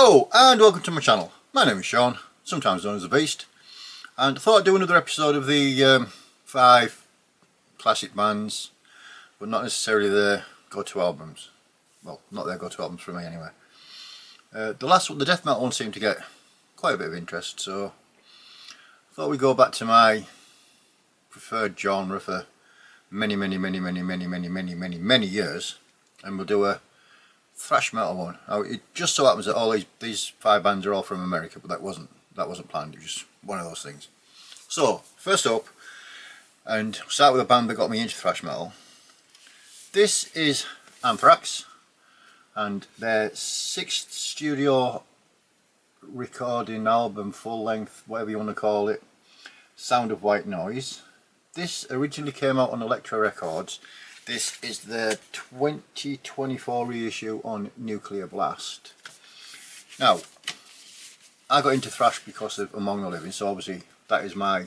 Hello and welcome to my channel. My name is Sean, sometimes known as the Beast, and I thought I'd do another episode of the 5 classic bands, but not necessarily their go-to albums. Well, not their go-to albums for me anyway. The last one, the death metal one, seemed to get quite a bit of interest, so I thought we'd go back to my preferred genre for many years, and we'll do a thrash metal one. Now, it just so happens that all these 5 bands are all from America, but that wasn't planned. It was just one of those things. So first up, and start with a band that got me into thrash metal. This is Anthrax, and their 6th studio recording album, full length, whatever you want to call it, Sound of White Noise. This originally came out on Elektra Records. This is the 2024 reissue on Nuclear Blast. Now, I got into thrash because of Among the Living, so obviously that is my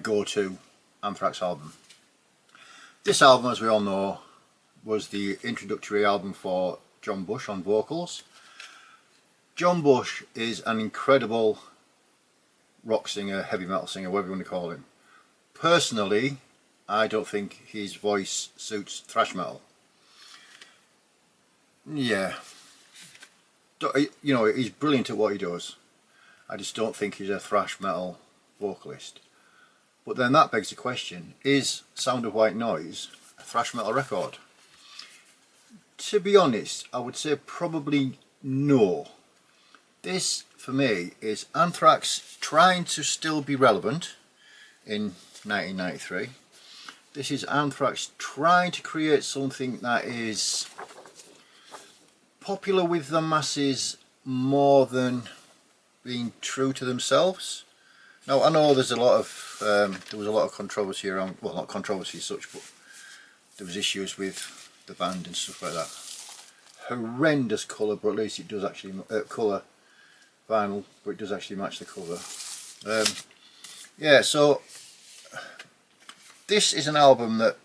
go-to Anthrax album. This album, as we all know, was the introductory album for John Bush on vocals. John Bush is an incredible rock singer, heavy metal singer, whatever you want to call him. Personally, I don't think his voice suits thrash metal. Yeah, you know, he's brilliant at what he does. I just don't think he's a thrash metal vocalist. But then that begs the question, is Sound of White Noise a thrash metal record? To be honest, I would say probably no. This, for me, is Anthrax trying to still be relevant in 1993. This is Anthrax trying to create something that is popular with the masses more than being true to themselves. Now, I know there's a lot of there was a lot of controversy around, well, not controversy as such, but there was issues with the band and stuff like that. Horrendous colour, but at least it does actually colour vinyl, but it does actually match the cover. Yeah, so this is an album that,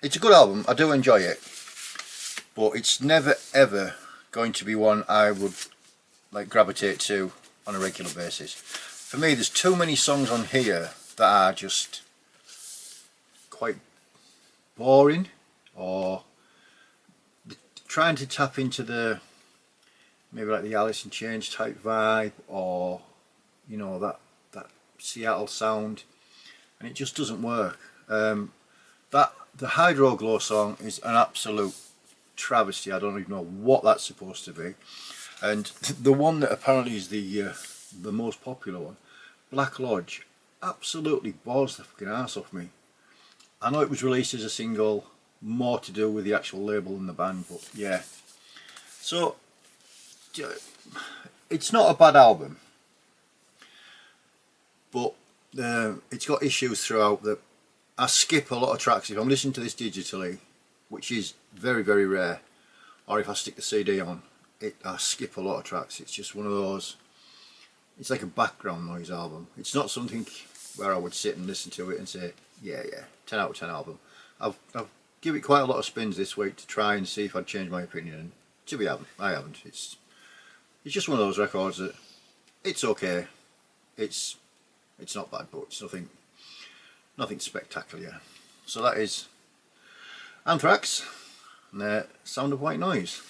it's a good album, I do enjoy it, but it's never ever going to be one I would like gravitate to on a regular basis. For me, there's too many songs on here that are just quite boring, or trying to tap into the maybe like the Alice in Chains type vibe, or you know, that Seattle sound, and it just doesn't work. The Hydro Glow song is an absolute travesty. I don't even know what that's supposed to be. And the one that apparently is the most popular one, Black Lodge, absolutely bores the fucking arse off me. I know it was released as a single, more to do with the actual label and the band, but yeah. So it's not a bad album, but it's got issues throughout that I skip a lot of tracks if I'm listening to this digitally, which is very rare, or if I stick the CD on, I skip a lot of tracks. It's just one of those, it's like a background noise album. It's not something where I would sit and listen to it and say, yeah, 10 out of 10 album. I've given it quite a lot of spins this week to try and see if I'd change my opinion, and to be honest, I haven't. It's just one of those records that, it's okay, it's not bad, but it's nothing spectacular. So that is Anthrax and their Sound of White Noise.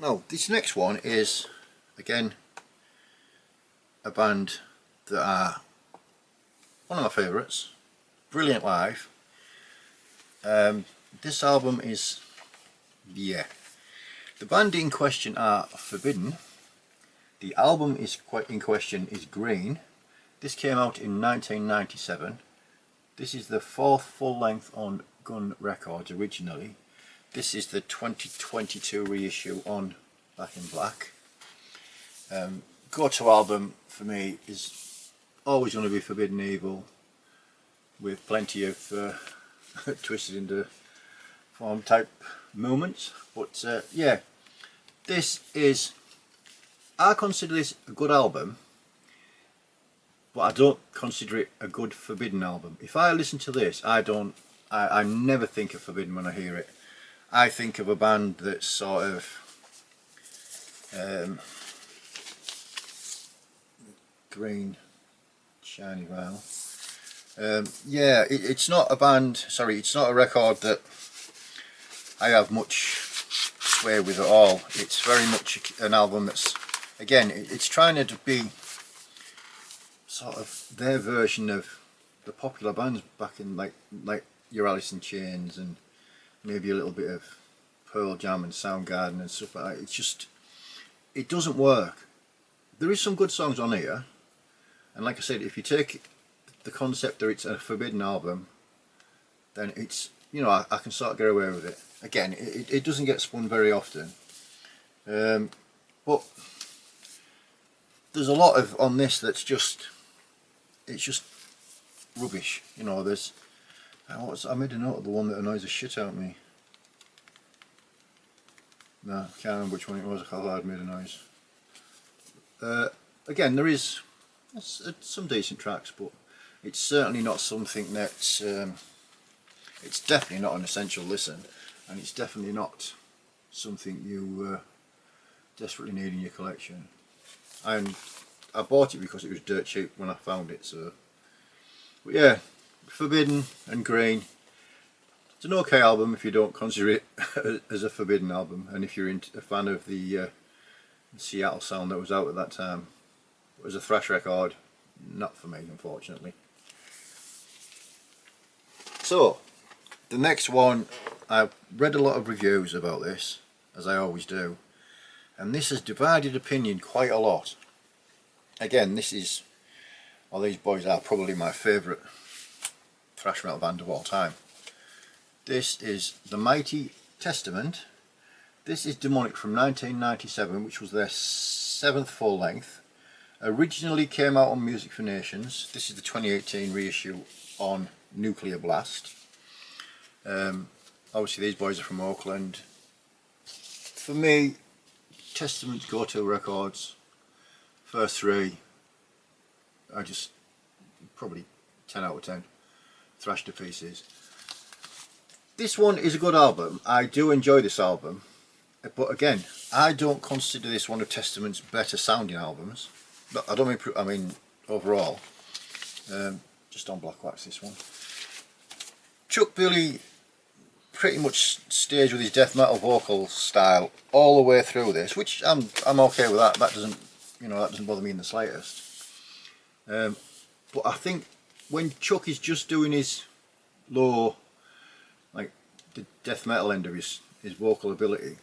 Now, this next one is, again, a band that are one of my favourites, brilliant live. This album is, yeah, the band in question are Forbidden. The album in question is Green. This came out in 1997. This is the 4th full length on Gun Records originally. This is the 2022 reissue on Back in Black. Go-to album for me is always going to be Forbidden Evil, with plenty of twisted into form type moments. But yeah, I consider this a good album, but I don't consider it a good Forbidden album. If I listen to this, I never think of Forbidden when I hear it. I think of a band that's sort of Green shiny vinyl. Yeah, it's not a band, sorry, it's not a record that I have much sway with at all. It's very much an album that's, again, it's trying to be sort of their version of the popular bands back in, like your Alice in Chains and maybe a little bit of Pearl Jam and Soundgarden and stuff like that. It's just, it doesn't work. There is some good songs on here, and like I said, if you take the concept that it's a forbidden album, then it's, you know, I can sort of get away with it. Again, it doesn't get spun very often, but there's a lot of on this that's just, it's just rubbish. You know, there's, I made a note of the one that annoys the shit out of me. No, I can't remember which one it was. I thought I'd made a noise. Again, there is some decent tracks, but it's certainly not something that's, it's definitely not an essential listen, and it's definitely not something you desperately need in your collection. And I bought it because it was dirt cheap when I found it, so. But yeah, Forbidden and Green. It's an okay album if you don't consider it as a forbidden album, and if you're a fan of the Seattle sound that was out at that time. It was a thrash record, not for me, unfortunately. So, the next one, I've read a lot of reviews about this, as I always do, and this has divided opinion quite a lot. Again, this is, well, these boys are probably my favourite thrash metal band of all time. This is The Mighty Testament. This is Demonic from 1997, which was their 7th full length. Originally came out on Music for Nations. This is the 2018 reissue on Nuclear Blast. Obviously these boys are from Oakland. For me, Testament's go-to records, first 3, are just probably 10 out of 10. Thrashed to pieces. This one is a good album. I do enjoy this album, but again, I don't consider this one of Testament's better sounding albums. But I don't mean, I mean overall. Just on Black Wax, this one. Chuck Billy pretty much stays with his death metal vocal style all the way through this, which I'm okay with that. That doesn't, you know, that doesn't bother me in the slightest. But I think when Chuck is just doing his low, like the death metal end of his vocal ability,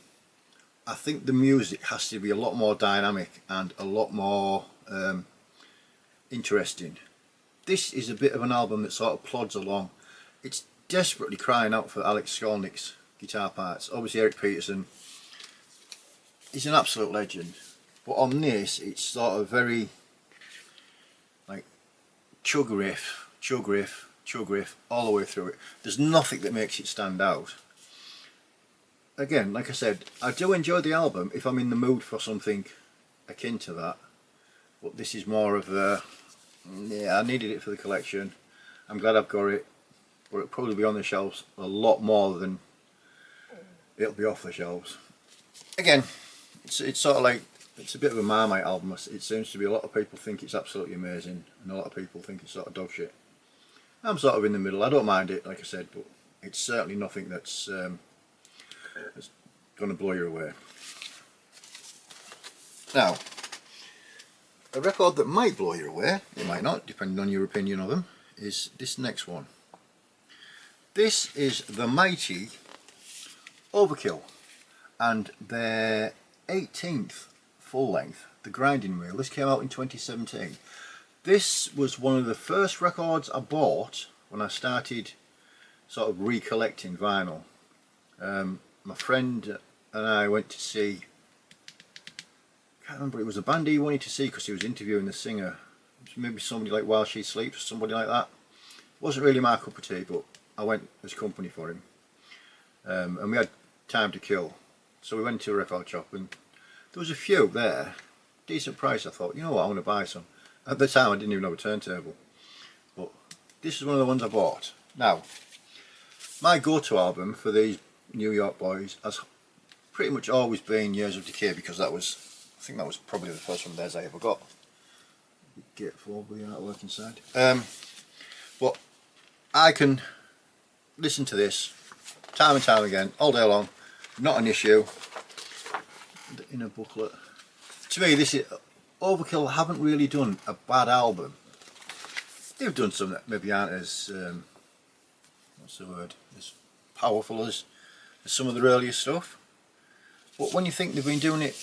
I think the music has to be a lot more dynamic and a lot more interesting. This is a bit of an album that sort of plods along. It's desperately crying out for Alex Skolnick's guitar parts. Obviously Eric Peterson, he's an absolute legend, but on this it's sort of very like chug riff, chug riff, chug riff all the way through it. There's nothing that makes it stand out. Again, like I said, I do enjoy the album if I'm in the mood for something akin to that, but this is more of a, yeah, I needed it for the collection. I'm glad I've got it, but it'll probably be on the shelves a lot more than it'll be off the shelves. Again, it's sort of like, it's a bit of a Marmite album. It seems to be, a lot of people think it's absolutely amazing, and a lot of people think it's sort of dog shit. I'm sort of in the middle. I don't mind it, like I said, but it's certainly nothing that's going to blow you away. Now, a record that might blow you away, it might not, depending on your opinion of them, is this next one. This is the mighty Overkill, and their 18th full length, The Grinding Wheel. This came out in 2017. This was one of the first records I bought when I started sort of recollecting vinyl. My friend and I went to see, I can't remember, it was a band he wanted to see because he was interviewing the singer. Maybe somebody like While She Sleeps or somebody like that. Wasn't really my cup of tea, but I went as company for him. And we had time to kill. So we went to a record shop and there was a few there. Decent price, I thought, you know what, I'm going to buy some. At the time I didn't even have a turntable. But this is one of the ones I bought. Now, my go-to album for these New York boys has pretty much always been Years of Decay, because that was I think that was probably the first one of theirs I ever got. Gatefold with the artwork inside. But I can listen to this time and time again, all day long, not an issue. In a booklet. To me, this is Overkill haven't really done a bad album. They've done some that maybe aren't as what's the word, as powerful as some of their earlier stuff. But when you think they've been doing it,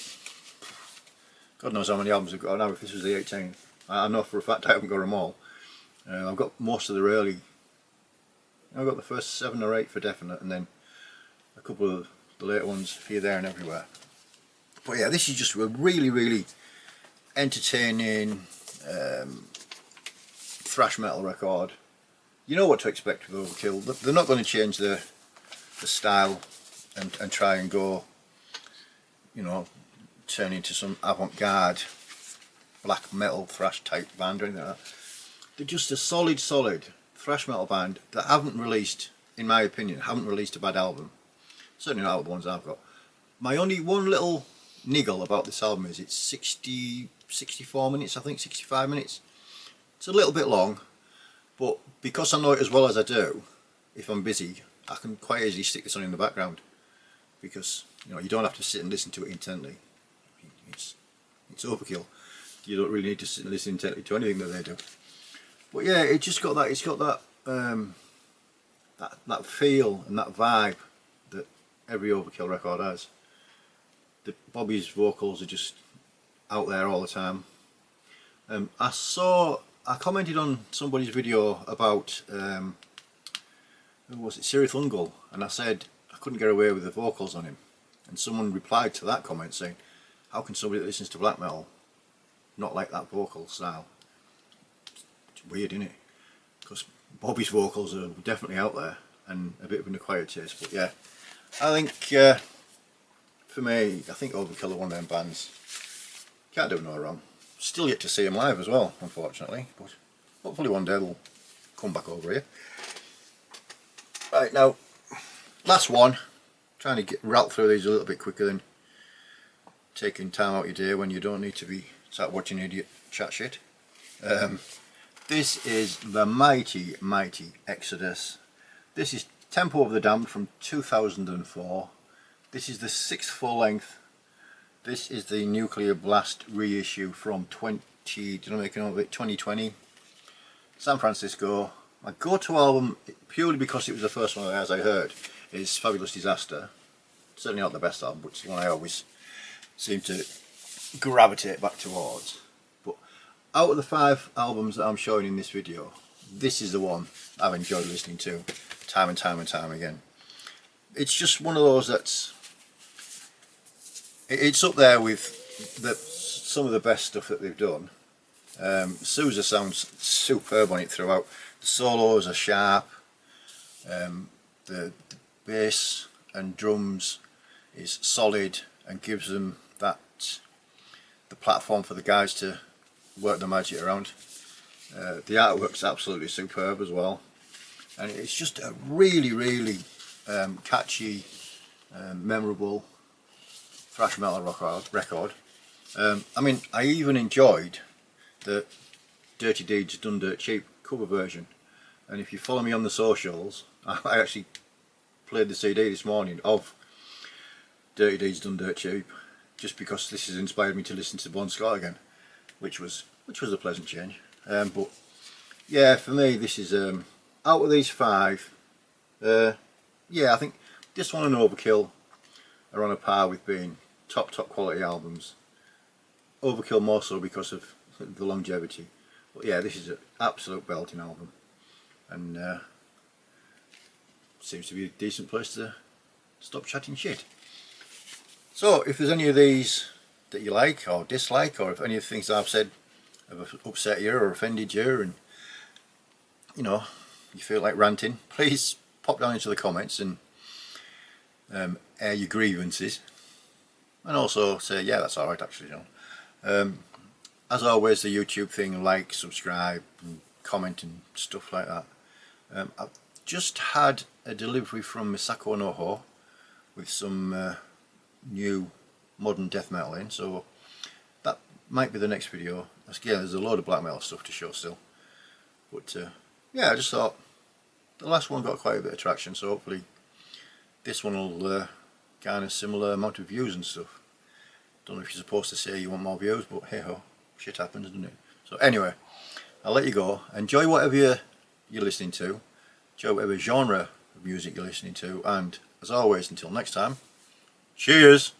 God knows how many albums I've got now. If this was the 18th, I know for a fact I haven't got them all. I've got most of the early. I've got the first 7 or 8 for definite, and then a couple of the later ones here, there, and everywhere. But yeah, this is just a really, really entertaining thrash metal record. You know what to expect with Overkill. They're not going to change the style and try and go, you know, turn into some avant-garde black metal thrash type band or anything like that. They're just a solid thrash metal band that haven't released, in my opinion, haven't released a bad album. Certainly not out of the ones I've got. My only one little niggle about this album is it's 64 minutes, I think 65 minutes. It's a little bit long, but because I know it as well as I do, if I'm busy, I can quite easily stick this on in the background, because you know, you don't have to sit and listen to it intently. It's Overkill. You don't really need to sit and listen intently to anything that they do. But yeah, it just got that. It's got that that feel and that vibe that every Overkill record has. Bobby's vocals are just out there all the time. I commented on somebody's video about who was it, Siri Thungal, and I said I couldn't get away with the vocals on him, and someone replied to that comment saying, how can somebody that listens to black metal not like that vocal style? It's weird, isn't it? Because Bobby's vocals are definitely out there and a bit of an acquired taste. But yeah, I think for me, I think Overkill are one of them bands. Can't do no wrong. Still yet to see them live as well, unfortunately, but hopefully one day they'll come back over here. Right, now, last one. Trying to rattle through these a little bit quicker than taking time out your day when you don't need to be sat watching idiot chat shit. This is the mighty Exodus. This is Tempo of the Damned from 2004. This is the 6th full length. This is the Nuclear Blast reissue from 2020. San Francisco. My go-to album, purely because it was the first one as I heard, is Fabulous Disaster. Certainly not the best album, but it's the one I always seem to gravitate back towards. But out of the 5 albums that I'm showing in this video, this is the one I've enjoyed listening to time and time again. It's just one of those that's, it's up there with some of the best stuff that they've done. Sousa sounds superb on it throughout. The solos are sharp. The bass and drums is solid and gives them the platform for the guys to work the magic around. The artwork's absolutely superb as well, and it's just a really catchy, memorable thrash metal record. I mean, I even enjoyed the Dirty Deeds Done Dirt Cheap cover version, and if you follow me on the socials, I actually played the CD this morning of Dirty Deeds Done Dirt Cheap, just because this has inspired me to listen to Bon Scott again, which was a pleasant change. But yeah, for me, this is out of these 5. Yeah, I think this one and Overkill are on a par with being top quality albums. Overkill more so because of the longevity. But yeah, this is an absolute belting album, and seems to be a decent place to stop chatting shit. So if there's any of these that you like or dislike, or if any of the things I've said have upset you or offended you, and you know, you feel like ranting, please pop down into the comments and air your grievances, and also say, yeah, that's alright actually, John. As always, the YouTube thing, like, subscribe and comment and stuff like that. I've just had a delivery from Misako Noho with some new modern death metal in, so might be the next video. Again, there's a load of black metal stuff to show still, but yeah, I just thought the last one got quite a bit of traction, so hopefully this one will garner a similar amount of views and stuff. Don't know if you're supposed to say you want more views, but hey ho, shit happens, doesn't it? So anyway, I'll let you go. Enjoy whatever you're listening to, enjoy whatever genre of music you're listening to, and as always, until next time, cheers!